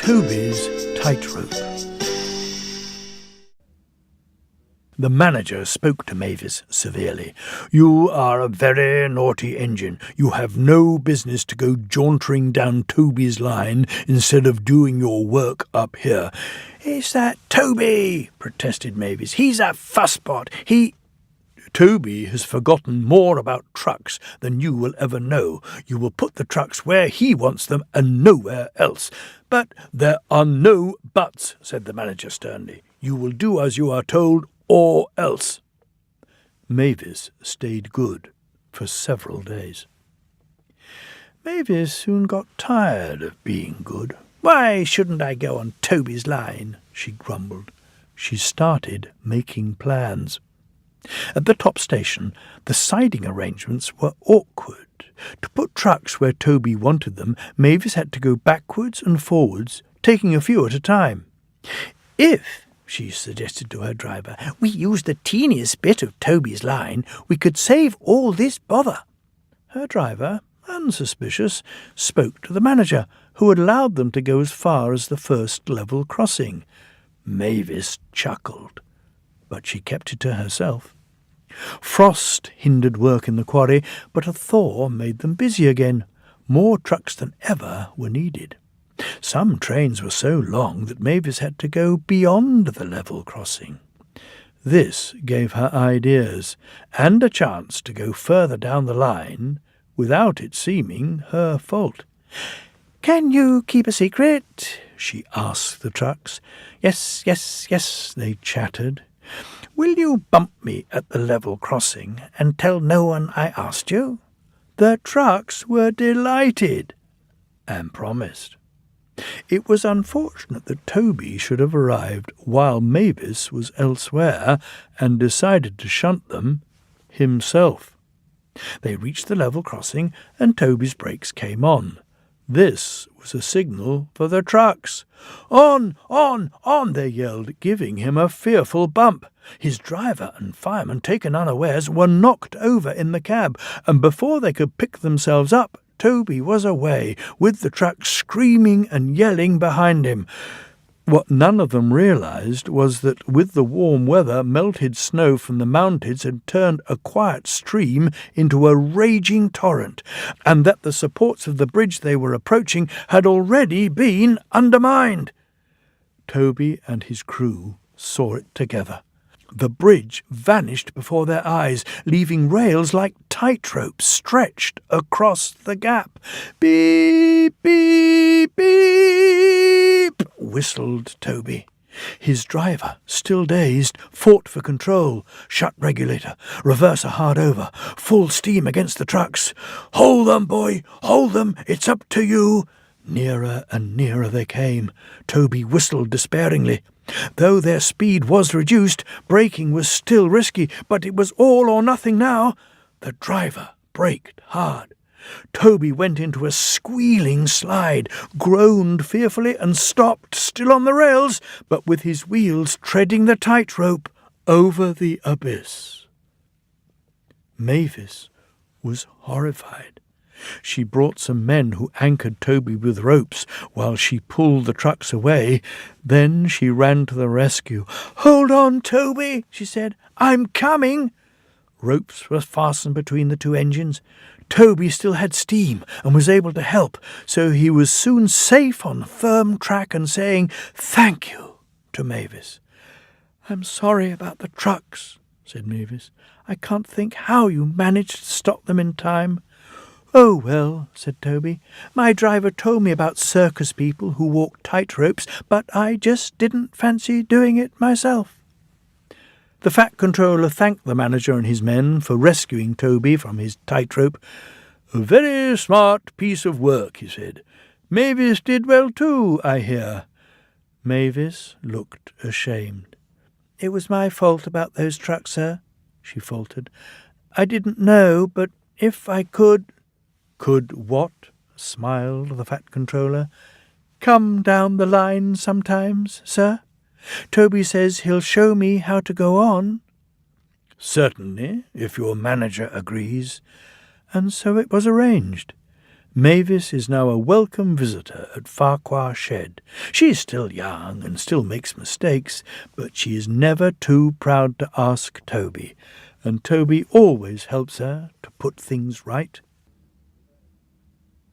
Toby's Tightrope. The manager spoke to Mavis severely. "You are a very naughty engine. You have no business to go jauntering down Toby's line instead of doing your work up here." "It's that Toby," protested Mavis. "He's a fusspot. Toby has forgotten more about trucks than you will ever know. You will put the trucks where he wants them and nowhere else." "But there are no buts," said the manager sternly. "You will do as you are told, or else." Mavis stayed good for several days. Mavis soon got tired of being good. "Why shouldn't I go on Toby's line?" she grumbled. She started making plans. At the top station, the siding arrangements were awkward. To put trucks where Toby wanted them, Mavis had to go backwards and forwards, taking a few at a time. "If," she suggested to her driver, "we used the teeniest bit of Toby's line, we could save all this bother." Her driver, unsuspicious, spoke to the manager, who had allowed them to go as far as the first level crossing. Mavis chuckled, but she kept it to herself. Frost hindered work in the quarry, but a thaw made them busy again. More trucks than ever were needed. Some trains were so long that Mavis had to go beyond the level crossing. This gave her ideas, and a chance to go further down the line without it seeming her fault. "Can you keep a secret?" she asked the trucks. Yes, they chattered. "Will you bump me at the level crossing and tell no one I asked you?" The trucks were delighted and promised. It was unfortunate that Toby should have arrived while Mavis was elsewhere and decided to shunt them himself. They reached the level crossing and Toby's brakes came on. This was a signal for the trucks. "On, on, on," they yelled, giving him a fearful bump. His driver and fireman, taken unawares, were knocked over in the cab, and before they could pick themselves up, Toby was away, with the trucks screaming and yelling behind him. What none of them realized was that with the warm weather, melted snow from the mountains had turned a quiet stream into a raging torrent, and that the supports of the bridge they were approaching had already been undermined. Toby and his crew saw it together. The bridge vanished before their eyes, leaving rails like tightrope stretched across the gap. "Beep, beep, beep," whistled Toby. His driver, still dazed, fought for control. Shut regulator, reverser hard over, full steam against the trucks. "Hold them, boy, hold them, it's up to you." Nearer and nearer they came. Toby whistled despairingly. Though their speed was reduced, braking was still risky, but it was all or nothing now. The driver braked hard. Toby went into a squealing slide, groaned fearfully and stopped, still on the rails, but with his wheels treading the tightrope over the abyss. Mavis was horrified. She brought some men who anchored Toby with ropes while she pulled the trucks away. Then she ran to the rescue. "Hold on, Toby," she said. "I'm coming." Ropes were fastened between the two engines. Toby still had steam and was able to help, so he was soon safe on firm track and saying "Thank you" to Mavis. "I'm sorry about the trucks," said Mavis. "I can't think how you managed to stop them in time." "Oh, well," said Toby, "my driver told me about circus people who walk tightropes, but I just didn't fancy doing it myself." The Fat Controller thanked the manager and his men for rescuing Toby from his tightrope. "A very smart piece of work," he said. "Mavis did well too, I hear." Mavis looked ashamed. "It was my fault about those trucks, sir," she faltered. "I didn't know, but if I could—" "Could what?" smiled the Fat Controller. "Come down the line sometimes, sir. Toby says he'll show me how to go on." "Certainly, if your manager agrees." And so it was arranged. Mavis is now a welcome visitor at Farquhar Shed. She is still young and still makes mistakes, but she is never too proud to ask Toby, and Toby always helps her to put things right.